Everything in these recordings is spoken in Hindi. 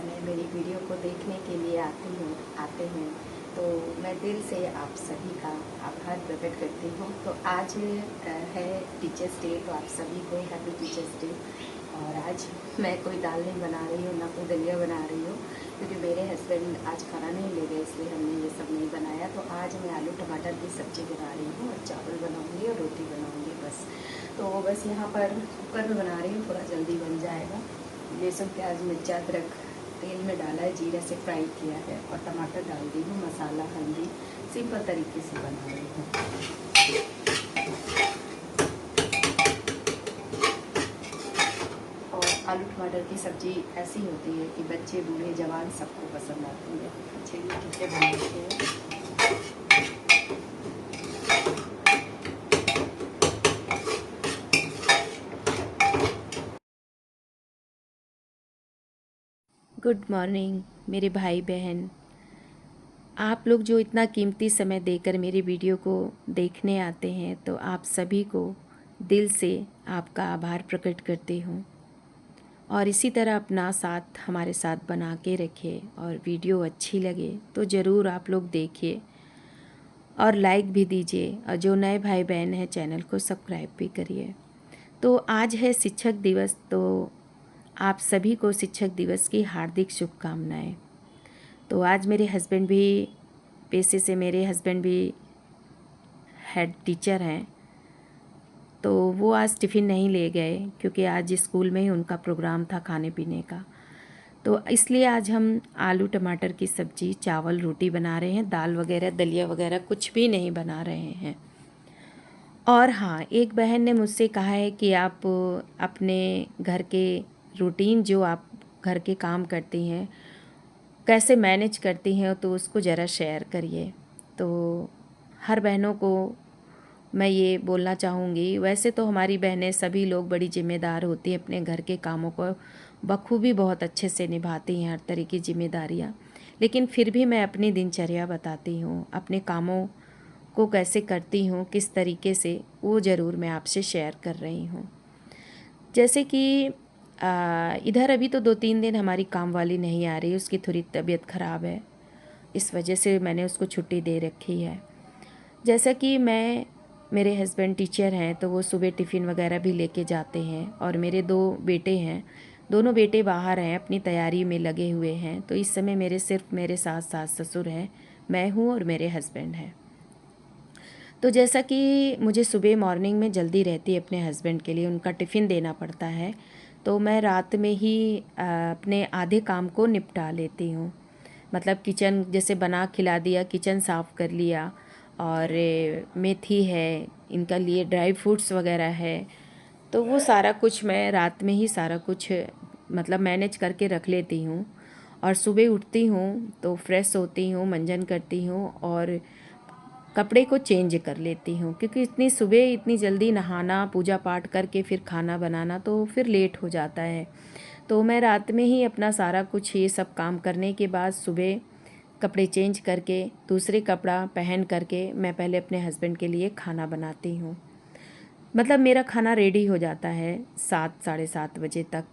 समय मेरी वीडियो को देखने के लिए आते हैं, तो मैं दिल से आप सभी का आभार प्रकट करती हूँ। तो आज है टीचर्स डे, तो आप सभी को हैप्पी टीचर्स डे। और आज मैं कोई दाल नहीं बना रही हूँ, ना कोई दलिया बना रही हूँ, क्योंकि मेरे हस्बैंड आज खाना नहीं ले गए, इसलिए हमने ये सब नहीं बनाया। तो आज मैं आलू टमाटर की सब्ज़ी बना रही हूँ और चावल बनाऊँगी और रोटी बनाऊँगी बस। तो बस यहाँ पर कुकर में बना रही हूँ, थोड़ा जल्दी बन जाएगा। लहसुन प्याज मिर्चा अदरक तेल में डाला है, जीरा से फ्राई किया है और टमाटर डाल दी हूँ, मसाला हल्दी सिंपल तरीके से बना रही हूँ। और आलू टमाटर की सब्ज़ी ऐसी होती है कि बच्चे बूढ़े जवान सबको पसंद आती है। चलिए ठीक है, बनाते हैं। गुड मॉर्निंग मेरे भाई बहन, आप लोग जो इतना कीमती समय देकर मेरी वीडियो को देखने आते हैं, तो आप सभी को दिल से आपका आभार प्रकट करती हूँ। और इसी तरह अपना साथ हमारे साथ बना के रखिए, और वीडियो अच्छी लगे तो ज़रूर आप लोग देखिए और लाइक भी दीजिए, और जो नए भाई बहन हैं चैनल को सब्सक्राइब भी करिए। तो आज है शिक्षक दिवस, तो आप सभी को शिक्षक दिवस की हार्दिक शुभकामनाएं। तो आज मेरे हस्बैंड भी पेशे से, मेरे हस्बैंड भी हेड टीचर हैं, तो वो आज टिफ़िन नहीं ले गए, क्योंकि आज स्कूल में ही उनका प्रोग्राम था खाने पीने का। तो इसलिए आज हम आलू टमाटर की सब्ज़ी, चावल, रोटी बना रहे हैं। दाल वगैरह दलिया वगैरह कुछ भी नहीं बना रहे हैं। और हाँ, एक बहन ने मुझसे कहा है कि आप अपने घर के रूटीन, जो आप घर के काम करती हैं, कैसे मैनेज करती हैं, तो उसको ज़रा शेयर करिए। तो हर बहनों को मैं ये बोलना चाहूँगी, वैसे तो हमारी बहनें सभी लोग बड़ी ज़िम्मेदार होती हैं, अपने घर के कामों को बखूबी बहुत अच्छे से निभाती हैं, हर तरह की जिम्मेदारियाँ। लेकिन फिर भी मैं अपनी दिनचर्या बताती हूँ, अपने कामों को कैसे करती हूँ, किस तरीके से, वो ज़रूर मैं आपसे शेयर कर रही हूँ। जैसे कि इधर अभी तो 2-3 दिन हमारी काम वाली नहीं आ रही, उसकी थोड़ी तबीयत ख़राब है, इस वजह से मैंने उसको छुट्टी दे रखी है। जैसा कि मेरे हस्बैंड टीचर हैं, तो वो सुबह टिफ़िन वगैरह भी लेके जाते हैं, और मेरे 2 बेटे हैं, दोनों बेटे बाहर हैं, अपनी तैयारी में लगे हुए हैं। तो इस समय सिर्फ मेरे सास ससुर हैं, मैं हूँ और मेरे हस्बैंड हैं। तो जैसा कि मुझे सुबह मॉर्निंग में जल्दी रहती है अपने हस्बैंड के लिए, उनका टिफ़िन देना पड़ता है, तो मैं रात में ही अपने आधे काम को निपटा लेती हूँ। मतलब किचन जैसे बना खिला दिया, किचन साफ़ कर लिया, और मेथी है, इनका लिए ड्राई फ्रूट्स वगैरह है, तो वो सारा कुछ मैं रात में ही सारा कुछ मतलब मैनेज करके रख लेती हूँ। और सुबह उठती हूँ तो फ्रेश होती हूँ, मंजन करती हूँ और कपड़े को चेंज कर लेती हूँ, क्योंकि इतनी सुबह इतनी जल्दी नहाना, पूजा पाठ करके फिर खाना बनाना तो फिर लेट हो जाता है। तो मैं रात में ही अपना सारा कुछ ये सब काम करने के बाद सुबह कपड़े चेंज करके दूसरे कपड़ा पहन करके मैं पहले अपने हस्बैंड के लिए खाना बनाती हूँ। मतलब मेरा खाना रेडी हो जाता है 7 साढ़े 7 बजे तक,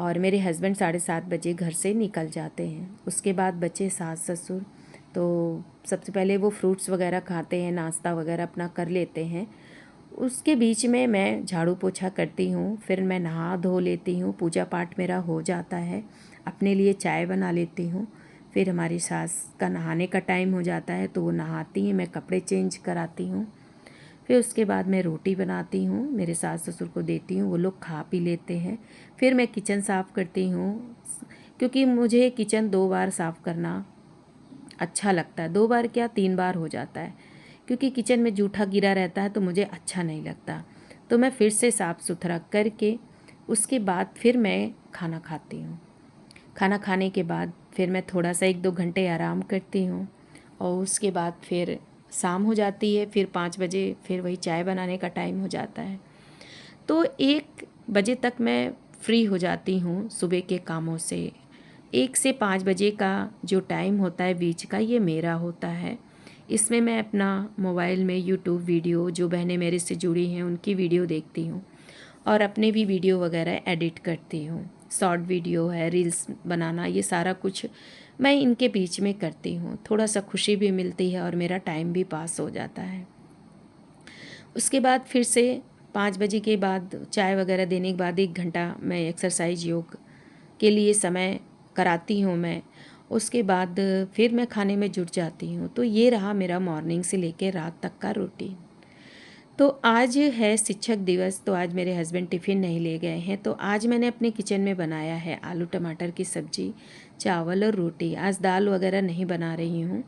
और मेरे हस्बैंड 7:30 बजे घर से निकल जाते हैं। उसके बाद बच्चे सास ससुर, तो सबसे पहले वो फ्रूट्स वगैरह खाते हैं, नाश्ता वगैरह अपना कर लेते हैं। उसके बीच में मैं झाड़ू पोछा करती हूँ, फिर मैं नहा धो लेती हूँ, पूजा पाठ मेरा हो जाता है, अपने लिए चाय बना लेती हूँ। फिर हमारी सास का नहाने का टाइम हो जाता है, तो वो नहाती हैं, मैं कपड़े चेंज कराती हूँ। फिर उसके बाद मैं रोटी बनाती हूँ, मेरे सास ससुर को देती हूँ, वो लोग खा पी लेते हैं। फिर मैं किचन साफ़ करती हूँ, क्योंकि मुझे किचन 2 बार साफ़ करना अच्छा लगता है। 2 बार क्या 3 बार हो जाता है, क्योंकि किचन में जूठा गिरा रहता है तो मुझे अच्छा नहीं लगता। तो मैं फिर से साफ़ सुथरा करके उसके बाद फिर मैं खाना खाती हूँ। खाना खाने के बाद फिर मैं थोड़ा सा 1-2 घंटे आराम करती हूँ, और उसके बाद फिर शाम हो जाती है, फिर 5 बजे फिर वही चाय बनाने का टाइम हो जाता है। तो 1 बजे तक मैं फ्री हो जाती हूँ सुबह के कामों से। 1 से 5 बजे का जो टाइम होता है बीच का, ये मेरा होता है। इसमें मैं अपना मोबाइल में यूट्यूब वीडियो, जो बहनें मेरे से जुड़ी हैं उनकी वीडियो देखती हूँ, और अपने भी वीडियो वगैरह एडिट करती हूँ। शॉर्ट वीडियो है, रील्स बनाना, ये सारा कुछ मैं इनके बीच में करती हूँ। थोड़ा सा खुशी भी मिलती है और मेरा टाइम भी पास हो जाता है। उसके बाद फिर से 5 बजे के बाद चाय वगैरह देने के बाद 1 घंटा मैं एक्सरसाइज योग के लिए समय कराती हूँ मैं। उसके बाद फिर मैं खाने में जुट जाती हूँ। तो ये रहा मेरा मॉर्निंग से लेकर रात तक का रूटीन। तो आज है शिक्षक दिवस, तो आज मेरे हस्बैंड टिफ़िन नहीं ले गए हैं, तो आज मैंने अपने किचन में बनाया है आलू टमाटर की सब्ज़ी, चावल और रोटी। आज दाल वगैरह नहीं बना रही हूँ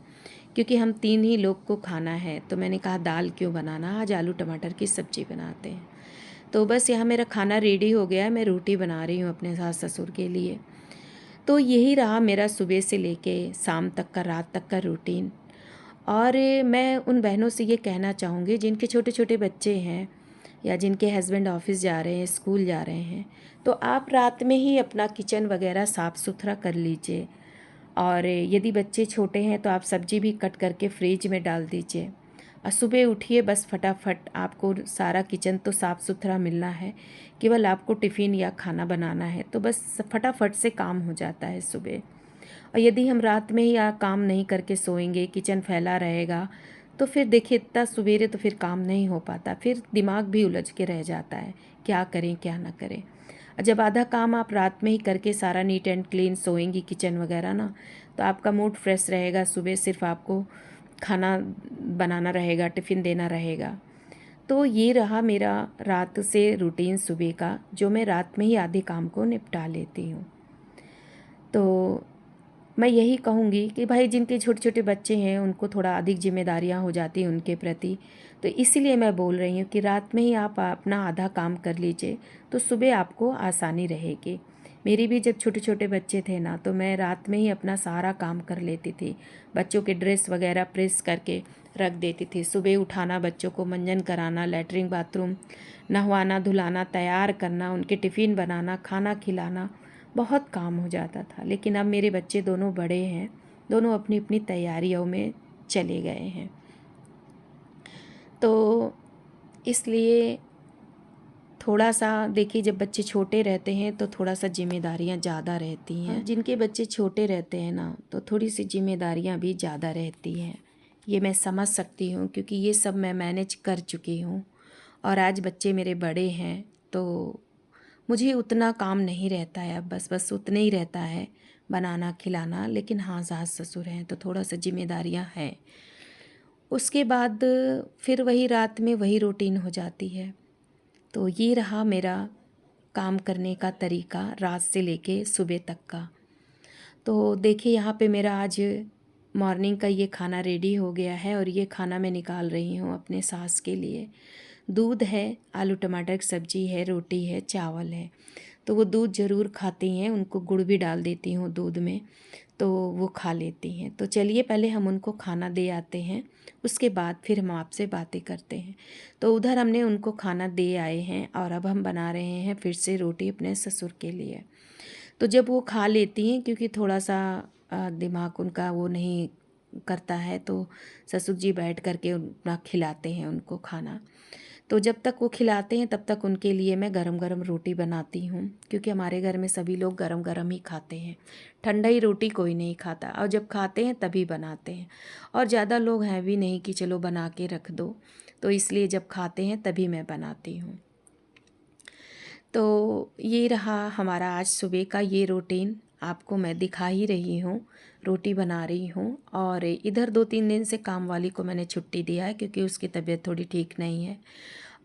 क्योंकि हम 3 ही लोग को खाना है, तो मैंने कहा दाल क्यों बनाना, आज आलू टमाटर की सब्ज़ी बनाते हैं। तो बस यहाँ मेरा खाना रेडी हो गया है, मैं रोटी बना रही हूँ अपने सास ससुर के लिए। तो यही रहा मेरा सुबह से लेके शाम तक का, रात तक का रूटीन। और मैं उन बहनों से ये कहना चाहूँगी जिनके छोटे छोटे बच्चे हैं या जिनके हस्बैंड ऑफिस जा रहे हैं, स्कूल जा रहे हैं, तो आप रात में ही अपना किचन वगैरह साफ़ सुथरा कर लीजिए। और यदि बच्चे छोटे हैं तो आप सब्ज़ी भी कट करके फ्रिज में डाल दीजिए और सुबह उठिए, बस फटाफट आपको सारा किचन तो साफ़ सुथरा मिलना है, केवल आपको टिफ़िन या खाना बनाना है, तो बस फटाफट से काम हो जाता है सुबह। और यदि हम रात में ही काम नहीं करके सोएंगे, किचन फैला रहेगा, तो फिर देखिए इतना सवेरे तो फिर काम नहीं हो पाता, फिर दिमाग भी उलझ के रह जाता है, क्या करें क्या ना करें। और जब आधा काम आप रात में ही करके सारा नीट एंड क्लीन सोएंगी किचन वगैरह ना, तो आपका मूड फ्रेश रहेगा, सुबह सिर्फ आपको खाना बनाना रहेगा, टिफ़िन देना रहेगा। तो ये रहा मेरा रात से रूटीन सुबह का, जो मैं रात में ही आधे काम को निपटा लेती हूँ। तो मैं यही कहूँगी कि भाई जिनके छोटे छोटे बच्चे हैं उनको थोड़ा अधिक जिम्मेदारियाँ हो जाती हैं उनके प्रति, तो इसीलिए मैं बोल रही हूँ कि रात में ही आप अपना आधा काम कर लीजिए, तो सुबह आपको आसानी रहेगी। मेरी भी जब छोटे छोटे बच्चे थे ना, तो मैं रात में ही अपना सारा काम कर लेती थी। बच्चों के ड्रेस वगैरह प्रेस करके रख देती थी, सुबह उठाना, बच्चों को मंजन कराना, लैट्रिन बाथरूम नहवाना धुलाना, तैयार करना, उनके टिफ़िन बनाना, खाना खिलाना, बहुत काम हो जाता था। लेकिन अब मेरे बच्चे दोनों बड़े हैं, दोनों अपनी अपनी तैयारियों में चले गए हैं, तो इसलिए थोड़ा सा देखिए, जब बच्चे छोटे रहते हैं तो थोड़ा सा जिम्मेदारियां ज़्यादा रहती हैं। जिनके बच्चे छोटे रहते हैं ना, तो थोड़ी सी जिम्मेदारियां भी ज़्यादा रहती हैं। ये मैं समझ सकती हूँ क्योंकि ये सब मैं मैनेज कर चुकी हूँ। और आज बच्चे मेरे बड़े हैं, तो मुझे उतना काम नहीं रहता है अब, बस उतने ही रहता है, बनाना खिलाना। लेकिन हाँ, सास ससुर हैं तो थोड़ा सा जिम्मेदारियां हैं। उसके बाद फिर वही रात में वही रूटीन हो जाती है। तो ये रहा मेरा काम करने का तरीका रात से लेके सुबह तक का। तो देखिए यहाँ पे मेरा आज मॉर्निंग का ये खाना रेडी हो गया है और ये खाना मैं निकाल रही हूँ अपने सास के लिए। दूध है, आलू टमाटर की सब्ज़ी है, रोटी है, चावल है। तो वो दूध ज़रूर खाती हैं, उनको गुड़ भी डाल देती हूँ दूध में, तो वो खा लेती हैं। तो चलिए पहले हम उनको खाना दे आते हैं, उसके बाद फिर हम आपसे बातें करते हैं। तो उधर हमने उनको खाना दे आए हैं और अब हम बना रहे हैं फिर से रोटी अपने ससुर के लिए। तो जब वो खा लेती हैं, क्योंकि थोड़ा सा दिमाग उनका वो नहीं करता है, तो ससुर जी बैठ करके अपना खिलाते हैं उनको खाना। तो जब तक वो खिलाते हैं तब तक उनके लिए मैं गरम गरम रोटी बनाती हूँ, क्योंकि हमारे घर में सभी लोग गरम गरम ही खाते हैं, ठंडा ही रोटी कोई नहीं खाता, और जब खाते हैं तभी बनाते हैं। और ज़्यादा लोग हैं भी नहीं कि चलो बना के रख दो, तो इसलिए जब खाते हैं तभी मैं बनाती हूँ। तो ये रहा हमारा आज सुबह का ये रूटीन, आपको मैं दिखा ही रही हूँ, रोटी बना रही हूँ। और इधर 2-3 दिन से काम वाली को मैंने छुट्टी दिया है क्योंकि उसकी तबीयत थोड़ी ठीक नहीं है,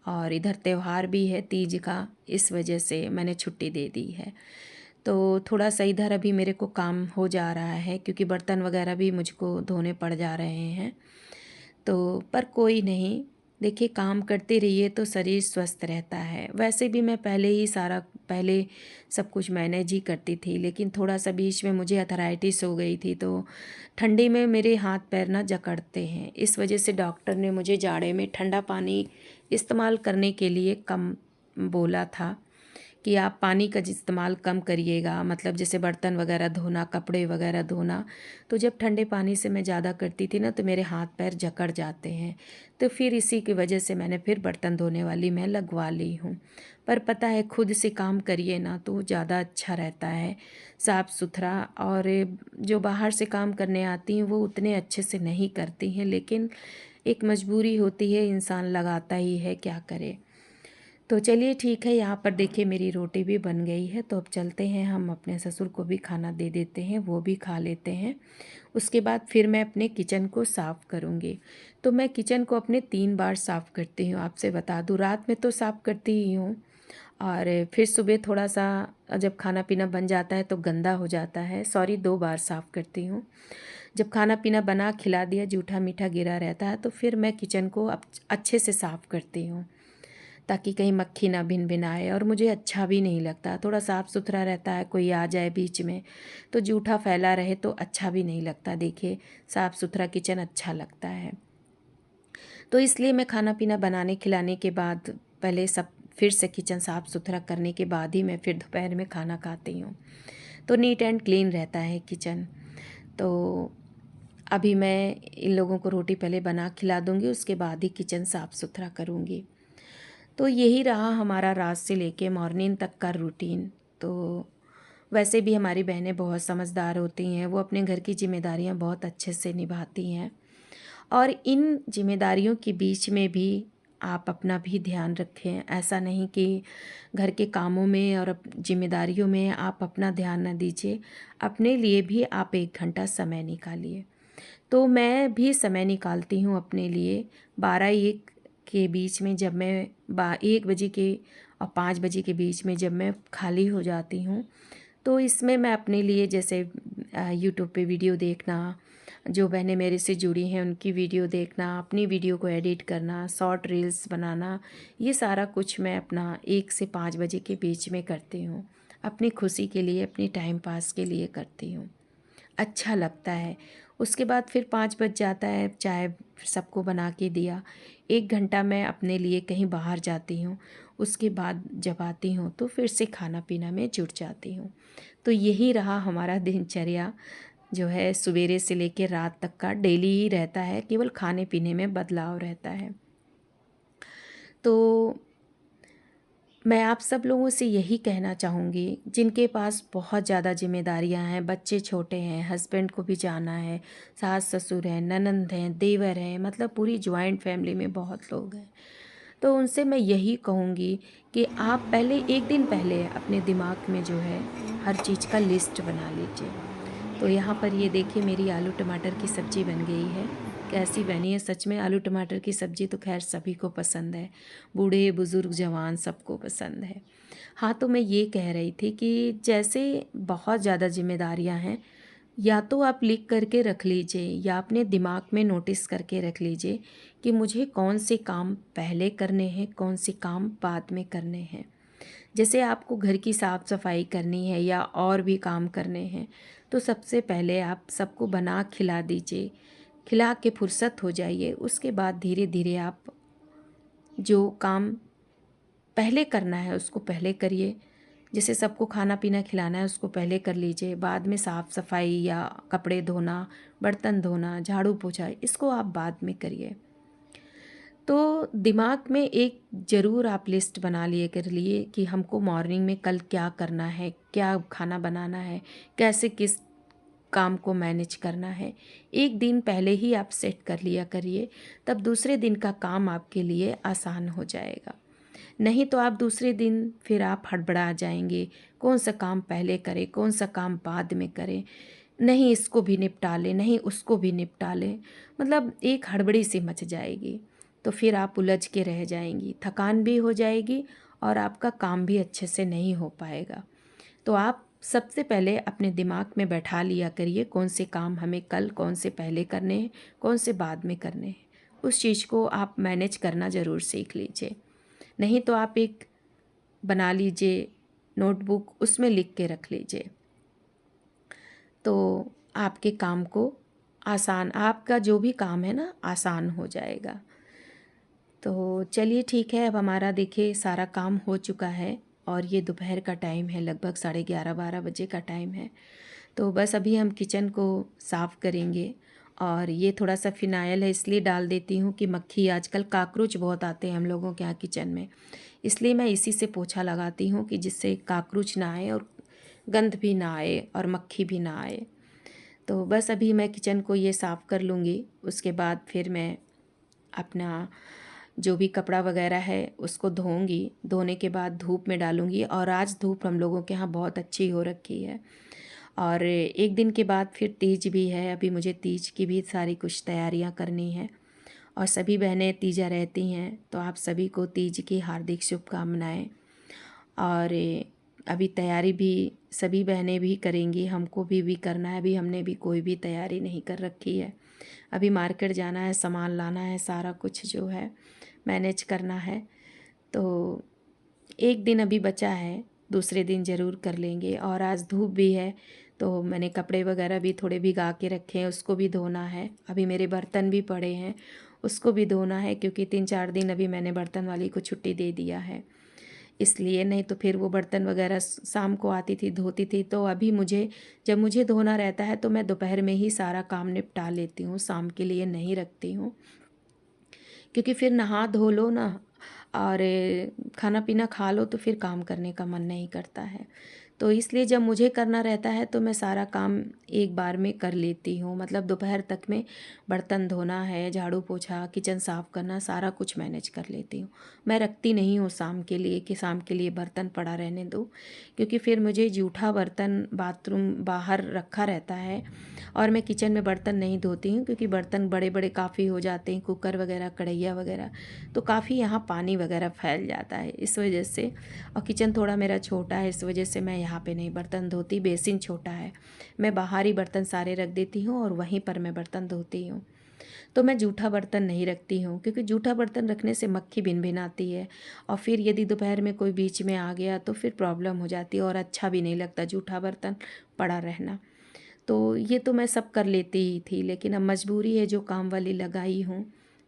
और इधर त्यौहार भी है तीज का, इस वजह से मैंने छुट्टी दे दी है। तो थोड़ा सा इधर अभी मेरे को काम हो जा रहा है क्योंकि बर्तन वगैरह भी मुझको धोने पड़ जा रहे हैं। तो पर कोई नहीं, देखिए काम करते रहिए तो शरीर स्वस्थ रहता है। वैसे भी मैं पहले सब कुछ मैनेज ही करती थी, लेकिन थोड़ा सा बीच में मुझे अर्थराइटिस हो गई थी, तो ठंडी में मेरे हाथ पैर ना जकड़ते हैं, इस वजह से डॉक्टर ने मुझे जाड़े में ठंडा पानी इस्तेमाल करने के लिए कम बोला था कि आप पानी का इस्तेमाल कम करिएगा, मतलब जैसे बर्तन वगैरह धोना, कपड़े वगैरह धोना। तो जब ठंडे पानी से मैं ज़्यादा करती थी ना तो मेरे हाथ पैर जकड़ जाते हैं। तो फिर इसी की वजह से मैंने फिर बर्तन धोने वाली मैं लगवा ली हूँ। पर पता है खुद से काम करिए ना तो ज़्यादा अच्छा रहता है, साफ़ सुथरा। और जो बाहर से काम करने आती हैं वो उतने अच्छे से नहीं करती हैं, लेकिन एक मजबूरी होती है, इंसान लगाता ही है, क्या करे। तो चलिए ठीक है, यहाँ पर देखिए मेरी रोटी भी बन गई है। तो अब चलते हैं, हम अपने ससुर को भी खाना दे देते हैं, वो भी खा लेते हैं। उसके बाद फिर मैं अपने किचन को साफ़ करूँगी। तो मैं किचन को अपने 3 बार साफ़ करती हूँ, आपसे बता दूँ। रात में तो साफ़ करती ही हूँ, और फिर सुबह थोड़ा सा जब खाना पीना बन जाता है तो गंदा हो जाता है। सॉरी, 2 बार साफ़ करती हूँ। जब खाना पीना बना खिला दिया, जूठा मीठा गिरा रहता है तो फिर मैं किचन को अच्छे से साफ़ करती हूँ, ताकि कहीं मक्खी ना भिन भिनाए। और मुझे अच्छा भी नहीं लगता, थोड़ा साफ़ सुथरा रहता है, कोई आ जाए बीच में तो जूठा फैला रहे तो अच्छा भी नहीं लगता। देखिए साफ़ सुथरा किचन अच्छा लगता है। तो इसलिए मैं खाना पीना बनाने खिलाने के बाद पहले सब फिर से किचन साफ़ सुथरा करने के बाद ही मैं फिर दोपहर में खाना खाती हूँ। तो नीट एंड क्लीन रहता है किचन। तो अभी मैं इन लोगों को रोटी पहले बना खिला दूँगी, उसके बाद ही किचन साफ़ सुथरा करूँगी। तो यही रहा हमारा रात से लेके मॉर्निंग तक का रूटीन। तो वैसे भी हमारी बहनें बहुत समझदार होती हैं, वो अपने घर की जिम्मेदारियां बहुत अच्छे से निभाती हैं। और इन जिम्मेदारियों के बीच में भी आप अपना भी ध्यान रखें। ऐसा नहीं कि घर के कामों में और जिम्मेदारियों में आप अपना ध्यान न दीजिए, अपने लिए भी आप 1 घंटा समय निकालिए। तो मैं भी समय निकालती हूँ अपने लिए। 12-1 के बीच में, जब मैं 1 बजे के और 5 बजे के बीच में जब मैं खाली हो जाती हूँ, तो इसमें मैं अपने लिए जैसे यूट्यूब पे वीडियो देखना, जो बहनें मेरे से जुड़ी हैं उनकी वीडियो देखना, अपनी वीडियो को एडिट करना, शॉर्ट रील्स बनाना, ये सारा कुछ मैं अपना 1 से 5 बजे के बीच में करती हूँ। अपनी खुशी के लिए, अपनी टाइम पास के लिए करती हूँ, अच्छा लगता है। उसके बाद फिर 5 बज जाता है, चाय सबको बना के दिया, 1 घंटा मैं अपने लिए कहीं बाहर जाती हूँ। उसके बाद जब आती हूँ तो फिर से खाना पीना में जुट जाती हूँ। तो यही रहा हमारा दिनचर्या, जो है सवेरे से लेकर रात तक का डेली ही रहता है, केवल खाने पीने में बदलाव रहता है। तो मैं आप सब लोगों से यही कहना चाहूँगी, जिनके पास बहुत ज़्यादा जिम्मेदारियां हैं, बच्चे छोटे हैं, हस्बैंड को भी जाना है, सास ससुर हैं, ननंद हैं, देवर हैं, मतलब पूरी जॉइंट फैमिली में बहुत लोग हैं। तो उनसे मैं यही कहूँगी कि आप पहले 1 दिन पहले अपने दिमाग में जो है हर चीज़ का लिस्ट बना लीजिए। तो यहाँ पर ये देखिए मेरी आलू टमाटर की सब्ज़ी बन गई है। कैसी बनी है, सच में आलू टमाटर की सब्ज़ी तो खैर सभी को पसंद है, बूढ़े बुज़ुर्ग जवान सबको पसंद है। हाँ, तो मैं ये कह रही थी कि जैसे बहुत ज़्यादा जिम्मेदारियाँ हैं, या तो आप लिख करके रख लीजिए या अपने दिमाग में नोटिस करके रख लीजिए कि मुझे कौन से काम पहले करने हैं, कौन से काम बाद में करने हैं। जैसे आपको घर की साफ़ सफाई करनी है या और भी काम करने हैं, तो सबसे पहले आप सबको बना खिला दीजिए, खिला के फुर्सत हो जाइए। उसके बाद धीरे धीरे आप जो काम पहले करना है उसको पहले करिए। जैसे सबको खाना पीना खिलाना है उसको पहले कर लीजिए, बाद में साफ़ सफाई या कपड़े धोना, बर्तन धोना, झाड़ू पोछा, इसको आप बाद में करिए। तो दिमाग में एक ज़रूर आप लिस्ट बना लिए कर लिए कि हमको मॉर्निंग में कल क्या करना है, क्या खाना बनाना है, कैसे किस काम को मैनेज करना है। 1 दिन पहले ही आप सेट कर लिया करिए, तब दूसरे दिन का काम आपके लिए आसान हो जाएगा। नहीं तो आप दूसरे दिन फिर आप हड़बड़ा जाएंगे, कौन सा काम पहले करें, कौन सा काम बाद में करें, नहीं इसको भी निपटा लें, नहीं उसको भी निपटा लें, मतलब एक हड़बड़ी सी मच जाएगी। तो फिर आप उलझ के रह जाएंगी, थकान भी हो जाएगी और आपका काम भी अच्छे से नहीं हो पाएगा। तो आप सबसे पहले अपने दिमाग में बैठा लिया करिए कौन से काम हमें कल, कौन से पहले करने हैं, कौन से बाद में करने हैं। उस चीज़ को आप मैनेज करना ज़रूर सीख लीजिए। नहीं तो आप एक बना लीजिए नोटबुक, उसमें लिख के रख लीजिए, तो आपके काम को आसान, आपका जो भी काम है ना आसान हो जाएगा। तो चलिए ठीक है, अब हमारा देखिए सारा काम हो चुका है। और ये दोपहर का टाइम है, लगभग 11:30-12 बजे का टाइम है। तो बस अभी हम किचन को साफ़ करेंगे और ये थोड़ा सा फिनाइल है इसलिए डाल देती हूँ कि मक्खी, आजकल कॉकरोच बहुत आते हैं हम लोगों के यहाँ किचन में, इसलिए मैं इसी से पोछा लगाती हूँ कि जिससे कॉकरोच ना आए और गंध भी ना आए और मक्खी भी ना आए। तो बस अभी मैं किचन को ये साफ़ कर लूँगी, उसके बाद फिर मैं अपना जो भी कपड़ा वगैरह है उसको धोऊंगी। धोने के बाद धूप में डालूंगी और आज धूप हम लोगों के यहाँ बहुत अच्छी हो रखी है। और एक दिन के बाद फिर तीज भी है, अभी मुझे तीज की भी सारी कुछ तैयारियां करनी है और सभी बहनें तीजा रहती हैं, तो आप सभी को तीज की हार्दिक शुभकामनाएं। और अभी तैयारी भी सभी बहनें भी करेंगी, हमको भी करना है। अभी हमने भी कोई भी तैयारी नहीं कर रखी है, अभी मार्केट जाना है, सामान लाना है, सारा कुछ जो है मैनेज करना है। तो एक दिन अभी बचा है, दूसरे दिन ज़रूर कर लेंगे। और आज धूप भी है तो मैंने कपड़े वगैरह भी थोड़े भिगा के रखे हैं, उसको भी धोना है। अभी मेरे बर्तन भी पड़े हैं, उसको भी धोना है, क्योंकि 3-4 दिन अभी मैंने बर्तन वाली को छुट्टी दे दिया है इसलिए। नहीं तो फिर वो बर्तन वगैरह शाम को आती थी, धोती थी। तो अभी जब मुझे धोना रहता है तो मैं दोपहर में ही सारा काम निपटा लेती हूँ, शाम के लिए नहीं रखती हूँ, क्योंकि फिर नहा धो लो ना और खाना पीना खा लो तो फिर काम करने का मन नहीं करता है। तो इसलिए जब मुझे करना रहता है तो मैं सारा काम एक बार में कर लेती हूँ, मतलब दोपहर तक में बर्तन धोना है, झाड़ू पोछा, किचन साफ़ करना, सारा कुछ मैनेज कर लेती हूँ। मैं रखती नहीं हूँ शाम के लिए कि शाम के लिए बर्तन पड़ा रहने दो, क्योंकि फिर मुझे जूठा बर्तन बाथरूम बाहर रखा रहता है और मैं किचन में बर्तन नहीं धोती हूँ, क्योंकि बर्तन बड़े बड़े काफ़ी हो जाते हैं, कुकर वगैरह, कढ़ैया वगैरह, तो काफ़ी यहाँ पानी वगैरह फैल जाता है इस वजह से। और किचन थोड़ा मेरा छोटा है, इस वजह से मैं यहाँ पे नहीं बर्तन धोती। बेसिन छोटा है, मैं बाहर ही बर्तन सारे रख देती हूँ और वहीं पर मैं बर्तन धोती हूँ। तो मैं जूठा बर्तन नहीं रखती हूँ, क्योंकि जूठा बर्तन रखने से मक्खी भिन भिन आती है और फिर यदि दोपहर में कोई बीच में आ गया तो फिर प्रॉब्लम हो जाती है और अच्छा भी नहीं लगता जूठा बर्तन पड़ा रहना। तो ये तो मैं सब कर लेती ही थी, लेकिन अब मजबूरी है, जो काम वाली लगाई हूँ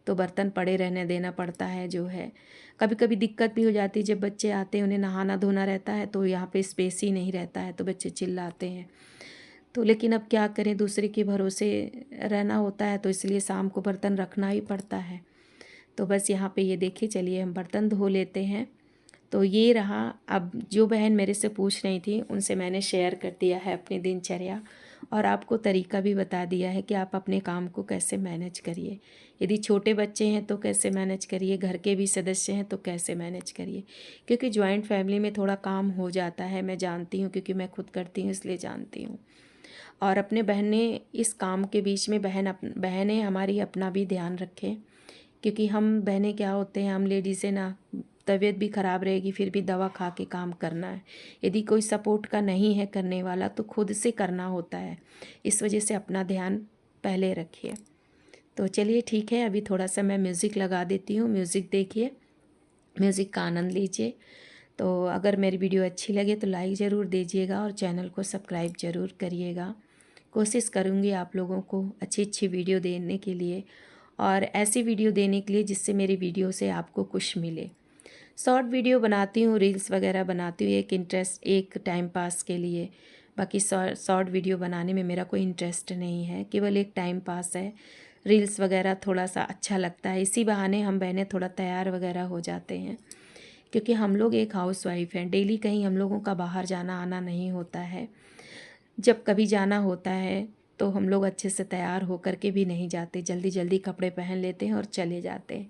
तो बर्तन पड़े रहने देना पड़ता है जो है। कभी कभी दिक्कत भी हो जाती है, जब बच्चे आते हैं उन्हें नहाना धोना रहता है तो यहाँ पे स्पेस ही नहीं रहता है, तो बच्चे चिल्लाते हैं। तो लेकिन अब क्या करें, दूसरे के भरोसे रहना होता है, तो इसलिए शाम को बर्तन रखना ही पड़ता है। तो बस यहाँ पे ये देखिए, चलिए हम बर्तन धो लेते हैं। तो ये रहा। अब जो बहन मेरे से पूछ रही थी उनसे मैंने शेयर कर दिया है अपनी दिनचर्या, और आपको तरीका भी बता दिया है कि आप अपने काम को कैसे मैनेज करिए। यदि छोटे बच्चे हैं तो कैसे मैनेज करिए, घर के भी सदस्य हैं तो कैसे मैनेज करिए, क्योंकि जॉइंट फैमिली में थोड़ा काम हो जाता है, मैं जानती हूँ, क्योंकि मैं खुद करती हूँ इसलिए जानती हूँ। और अपने बहनें इस काम के बीच में बहनें हमारी अपना भी ध्यान रखें, क्योंकि हम बहनें क्या होते हैं, हम लेडीज़ें ना, तबीयत भी ख़राब रहेगी फिर भी दवा खा के काम करना है। यदि कोई सपोर्ट का नहीं है करने वाला तो खुद से करना होता है, इस वजह से अपना ध्यान पहले रखिए। तो चलिए ठीक है, अभी थोड़ा सा मैं म्यूज़िक लगा देती हूँ, म्यूज़िक देखिए, म्यूज़िक का आनंद लीजिए। तो अगर मेरी वीडियो अच्छी लगे तो लाइक ज़रूर दीजिएगा और चैनल को सब्सक्राइब ज़रूर करिएगा। कोशिश करूँगी आप लोगों को अच्छी अच्छी वीडियो देने के लिए, और ऐसी वीडियो देने के लिए जिससे मेरी वीडियो से आपको कुछ मिले। शॉर्ट वीडियो बनाती हूँ, रील्स वगैरह बनाती हूँ एक टाइम पास के लिए। बाकी शॉर्ट वीडियो बनाने में मेरा कोई इंटरेस्ट नहीं है, केवल एक टाइम पास है। रील्स वगैरह थोड़ा सा अच्छा लगता है, इसी बहाने हम बहनें थोड़ा तैयार वगैरह हो जाते हैं, क्योंकि हम लोग एक हाउस वाइफ हैं, डेली कहीं हम लोगों का बाहर जाना आना नहीं होता है। जब कभी जाना होता है तो हम लोग अच्छे से तैयार होकर के भी नहीं जाते, जल्दी जल्दी कपड़े पहन लेते हैं और चले जाते हैं।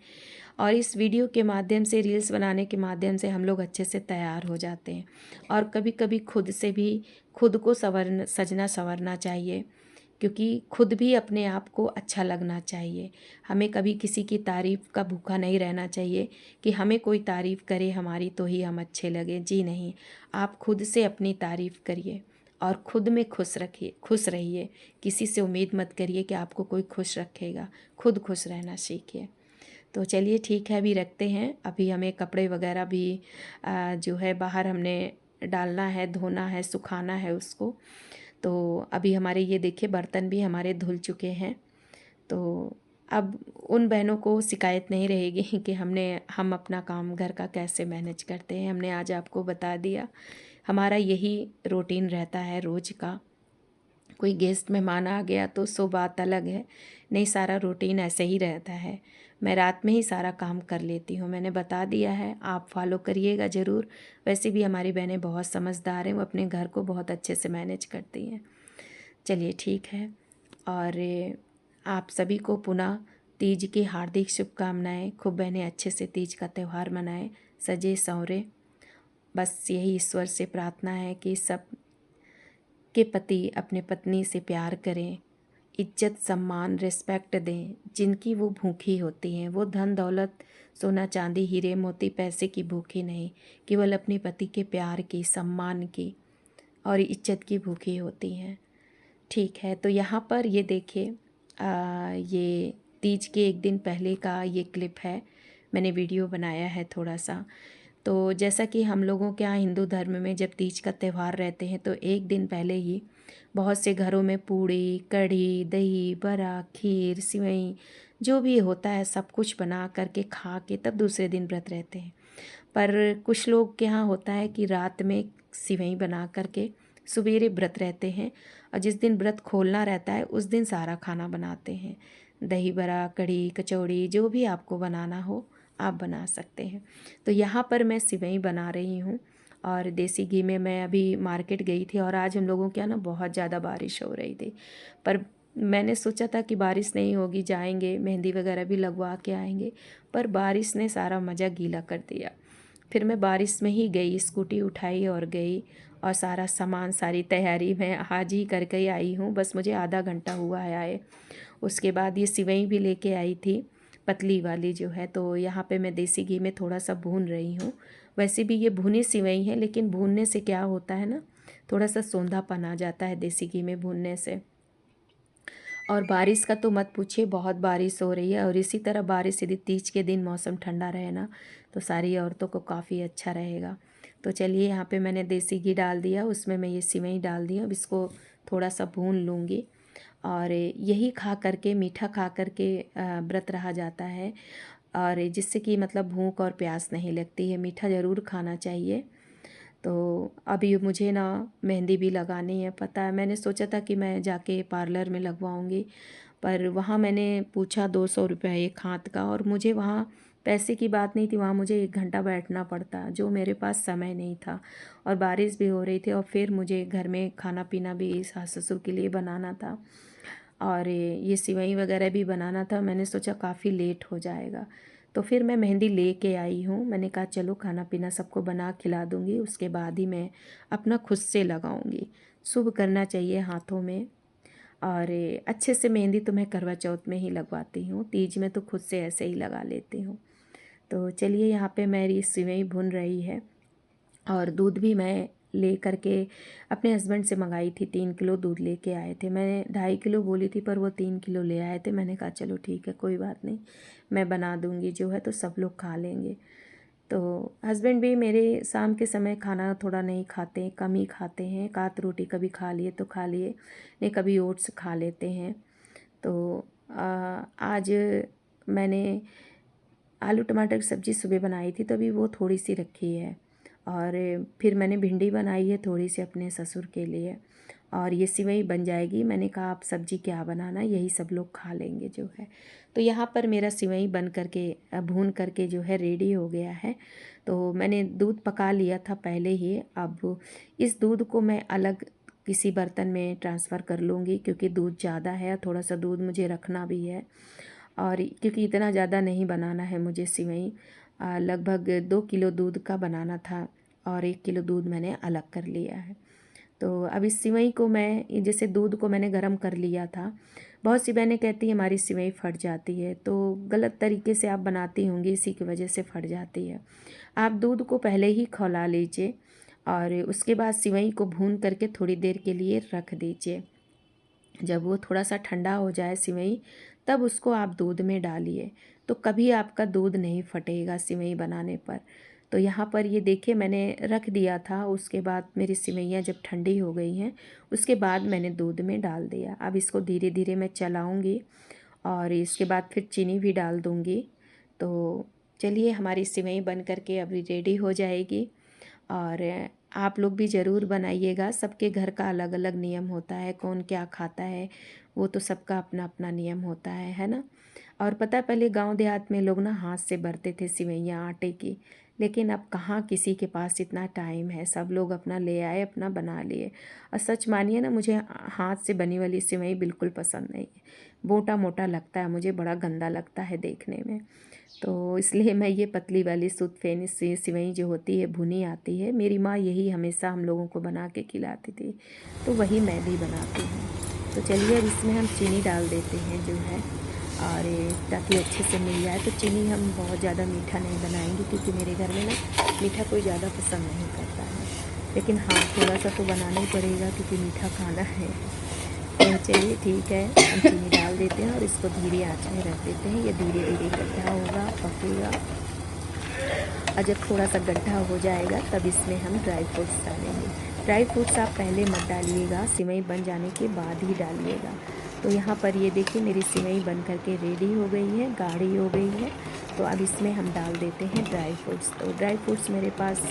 और इस वीडियो के माध्यम से, रील्स बनाने के माध्यम से हम लोग अच्छे से तैयार हो जाते हैं। और कभी कभी खुद से भी खुद को सजना संवरना चाहिए, क्योंकि खुद भी अपने आप को अच्छा लगना चाहिए। हमें कभी किसी की तारीफ़ का भूखा नहीं रहना चाहिए कि हमें कोई तारीफ़ करे हमारी तो ही हम अच्छे लगे। जी नहीं, आप खुद से अपनी तारीफ़ करिए और खुद में खुश रहिए। किसी से उम्मीद मत करिए कि आपको कोई खुश रखेगा, खुद खुश रहना सीखिए। तो चलिए ठीक है, अभी रखते हैं। अभी हमें कपड़े वगैरह भी जो है बाहर हमने डालना है, धोना है, सुखाना है उसको। तो अभी हमारे ये देखिए बर्तन भी हमारे धुल चुके हैं। तो अब उन बहनों को शिकायत नहीं रहेगी कि हम अपना काम घर का कैसे मैनेज करते हैं। हमने आज आपको बता दिया। हमारा यही रूटीन रहता है रोज़ का। कोई गेस्ट मेहमान आ गया तो सो बात अलग है, नहीं सारा रूटीन ऐसे ही रहता है। मैं रात में ही सारा काम कर लेती हूँ। मैंने बता दिया है, आप फॉलो करिएगा ज़रूर। वैसे भी हमारी बहनें बहुत समझदार हैं, वो अपने घर को बहुत अच्छे से मैनेज करती हैं। चलिए ठीक है। और आप सभी को पुनः तीज की हार्दिक शुभकामनाएं। खूब बहनें अच्छे से तीज का त्यौहार मनाएं, सजे संवरे। बस यही ईश्वर से प्रार्थना है कि सब के पति अपने पत्नी से प्यार करें, इज्जत सम्मान रिस्पेक्ट दें। जिनकी वो भूखी होती हैं, वो धन दौलत सोना चांदी हीरे मोती पैसे की भूखी नहीं, केवल अपने पति के प्यार की, सम्मान की और इज्जत की भूखी होती हैं। ठीक है, तो यहाँ पर ये देखिए, ये तीज के एक दिन पहले का ये क्लिप है। मैंने वीडियो बनाया है थोड़ा सा। तो जैसा कि हम लोगों के यहाँ हिंदू धर्म में जब तीज का त्यौहार रहते हैं तो एक दिन पहले ही बहुत से घरों में पूड़ी कढ़ी दही बड़ा खीर सिवई जो भी होता है सब कुछ बना करके खा के तब दूसरे दिन व्रत रहते हैं। पर कुछ लोग के यहाँ होता है कि रात में सिवई बना करके सवेरे व्रत रहते हैं, और जिस दिन व्रत खोलना रहता है उस दिन सारा खाना बनाते हैं। दही बड़ा कढ़ी कचौड़ी जो भी आपको बनाना हो आप बना सकते हैं। तो यहाँ पर मैं सिवई बना रही हूँ, और देसी घी में मैं अभी मार्केट गई थी, और आज हम लोगों के यहाँ ना बहुत ज़्यादा बारिश हो रही थी। पर मैंने सोचा था कि बारिश नहीं होगी, जाएंगे मेहंदी वगैरह भी लगवा के आएंगे, पर बारिश ने सारा मज़ा गीला कर दिया। फिर मैं बारिश में ही गई, स्कूटी उठाई और गई, और सारा सामान सारी तैयारी मैं आज ही करके ही आई हूँ। बस मुझे आधा घंटा हुआ है आए। उसके बाद ये सिवई भी लेके आई थी पतली वाली जो है, तो यहाँ पे मैं देसी घी में थोड़ा सा भून रही हूँ। वैसे भी ये भुनी सिवई है, लेकिन भूनने से क्या होता है ना, थोड़ा सा सौंधापन आ जाता है देसी घी में भूनने से। और बारिश का तो मत पूछिए, बहुत बारिश हो रही है। और इसी तरह बारिश यदि तीज के दिन मौसम ठंडा रहे ना तो सारी औरतों को काफ़ी अच्छा रहेगा। तो चलिए, यहाँ पे मैंने देसी घी डाल दिया, उसमें मैं ये सिवई डाल दी। अब इसको थोड़ा सा भून लूँगी। और यही खा करके, मीठा खा करके व्रत रहा जाता है, और जिससे कि मतलब भूख और प्यास नहीं लगती है। मीठा ज़रूर खाना चाहिए। तो अभी मुझे ना मेहंदी भी लगानी है। पता है, मैंने सोचा था कि मैं जाके पार्लर में लगवाऊंगी, पर वहाँ मैंने पूछा 200 रुपये एक हाथ का, और मुझे वहाँ पैसे की बात नहीं थी, वहाँ मुझे 1 घंटा बैठना पड़ता, जो मेरे पास समय नहीं था। और बारिश भी हो रही थी, और फिर मुझे घर में खाना पीना भी सास ससुर के लिए बनाना था, और ये सिवई वगैरह भी बनाना था। मैंने सोचा काफ़ी लेट हो जाएगा, तो फिर मैं मेहंदी ले के आई हूँ। मैंने कहा चलो खाना पीना सबको बना खिला दूँगी, उसके बाद ही मैं अपना खुद से लगाऊँगी। शुभ करना चाहिए हाथों में। और अच्छे से मेहंदी तो मैं करवा चौथ में ही लगवाती हूँ, तीज में तो खुद से ऐसे ही लगा लेती हूँ। तो चलिए, यहाँ पे मेरी सिवई भुन रही है, और दूध भी मैं ले करके अपने हस्बैंड से मंगाई थी। 3 किलो दूध लेके आए थे। मैंने 2.5 किलो बोली थी, पर वो 3 किलो ले आए थे। मैंने कहा चलो ठीक है, कोई बात नहीं, मैं बना दूंगी जो है, तो सब लोग खा लेंगे। तो हस्बैंड भी मेरे शाम के समय खाना थोड़ा नहीं खाते, कम ही खाते हैं। एक आध रोटी कभी खा लिए तो खा लिए, नहीं कभी ओट्स खा लेते हैं। तो आज मैंने आलू टमाटर की सब्ज़ी सुबह बनाई थी, तो अभी वो थोड़ी सी रखी है। और फिर मैंने भिंडी बनाई है थोड़ी सी अपने ससुर के लिए, और ये सिवई बन जाएगी। मैंने कहा आप सब्ज़ी क्या बनाना, यही सब लोग खा लेंगे जो है। तो यहाँ पर मेरा सिवई बन करके भून करके जो है रेडी हो गया है। तो मैंने दूध पका लिया था पहले ही। अब इस दूध को मैं अलग किसी बर्तन में ट्रांसफ़र कर लूँगी, क्योंकि दूध ज़्यादा है, थोड़ा सा दूध मुझे रखना भी है। और क्योंकि इतना ज़्यादा नहीं बनाना है मुझे सिवई, लगभग 2 किलो दूध का बनाना था, और 1 किलो दूध मैंने अलग कर लिया है। तो अब इस सिवई को मैं, जैसे दूध को मैंने गर्म कर लिया था। बहुत सी बहनें कहती हैं हमारी सिवई फट जाती है, तो गलत तरीके से आप बनाती होंगी, इसी की वजह से फट जाती है। आप दूध को पहले ही खौला लीजिए, और उसके बाद सिवई को भून करके थोड़ी देर के लिए रख दीजिए। जब वो थोड़ा सा ठंडा हो जाए सिवई, तब उसको आप दूध में डालिए, तो कभी आपका दूध नहीं फटेगा सिवई बनाने पर। तो यहाँ पर ये देखिए, मैंने रख दिया था। उसके बाद मेरी सिवैयाँ जब ठंडी हो गई हैं, उसके बाद मैंने दूध में डाल दिया। अब इसको धीरे धीरे मैं चलाऊँगी, और इसके बाद फिर चीनी भी डाल दूँगी। तो चलिए हमारी सिवई बन करके अभी रेडी हो जाएगी। और आप लोग भी ज़रूर बनाइएगा। सबके घर का अलग अलग नियम होता है, कौन क्या खाता है वो तो सबका अपना अपना नियम होता है ना। और पता है पहले गांव देहात में लोग ना हाथ से भरते थे सिवैयाँ आटे की, लेकिन अब कहाँ किसी के पास इतना टाइम है। सब लोग अपना ले आए, अपना बना लिए। और सच मानिए ना, मुझे हाथ से बनी वाली सिवई बिल्कुल पसंद नहीं है। मोटा मोटा लगता है, मुझे बड़ा गंदा लगता है देखने में। तो इसलिए मैं ये पतली वाली शुद्ध फेनी से सिवई जो होती है भुनी आती है, मेरी माँ यही हमेशा हम लोगों को बना के खिलाती थी, तो वही मैं भी बनाती हूँ। तो चलिए अब इसमें हम चीनी डाल देते हैं जो है, और ताकि अच्छे से मिल जाए। तो चीनी हम बहुत ज़्यादा मीठा नहीं बनाएंगे, क्योंकि मेरे घर में ना मीठा कोई ज़्यादा पसंद नहीं करता है। लेकिन हाँ, थोड़ा सा तो बनाना ही पड़ेगा क्योंकि मीठा खाना है। तो चलिए ठीक है, हम चीनी डाल देते हैं और इसको धीरे आंच में रख देते हैं। ये धीरे धीरे गड्ढा होगा, पकेगा। और जब थोड़ा सा गड्ढा हो जाएगा तब इसमें हम ड्राई फ्रूट्स डालेंगे। ड्राई फ्रूट्स आप पहले मत डालिएगा, सिवई बन जाने के बाद ही डालिएगा। तो यहाँ पर ये देखिए मेरी सिवई बन करके रेडी हो गई है, गाढ़ी हो गई है। तो अब इसमें हम डाल देते हैं ड्राई फ्रूट्स। तो ड्राई फ्रूट्स मेरे पास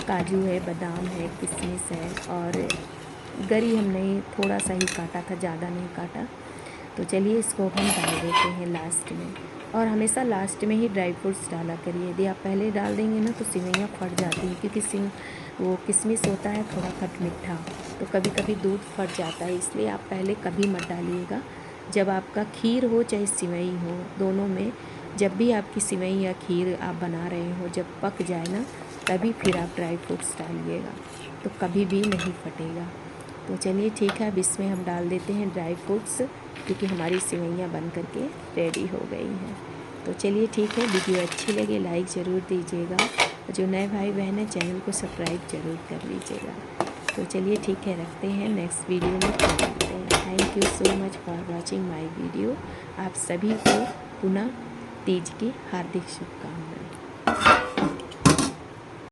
काजू है, बादाम है, किशमिश है, और गरी हमने थोड़ा सा ही काटा था, ज़्यादा नहीं काटा। तो चलिए इसको हम डाल देते हैं लास्ट में। और हमेशा लास्ट में ही ड्राई फ्रूट्स डाला करिए। यदि आप पहले डाल देंगे ना तो सिवैयाँ फट जाती हैं, क्योंकि वो किशमिश होता है थोड़ा खट मीठा, तो कभी कभी दूध फट जाता है। इसलिए आप पहले कभी मत डालिएगा। जब आपका खीर हो चाहे सिवई हो, दोनों में जब भी आपकी सिवई या खीर आप बना रहे हो, जब पक जाए ना तभी फिर आप ड्राई फ्रूट्स डालिएगा, तो कभी भी नहीं फटेगा। तो चलिए ठीक है, अब इसमें हम डाल देते हैं ड्राई फ्रूट्स, क्योंकि हमारी सिवैयाँ बन करके रेडी हो गई हैं। तो चलिए ठीक है, वीडियो अच्छी लगे लाइक ज़रूर दीजिएगा। जो नए भाई बहन हैं चैनल को सब्सक्राइब ज़रूर कर लीजिएगा। तो चलिए ठीक है, रखते हैं, नेक्स्ट वीडियो में फिर मिलते हैं। Thank you so much for watching my video. आप सभी को पुनः तीज की हार्दिक शुभकामनाएं।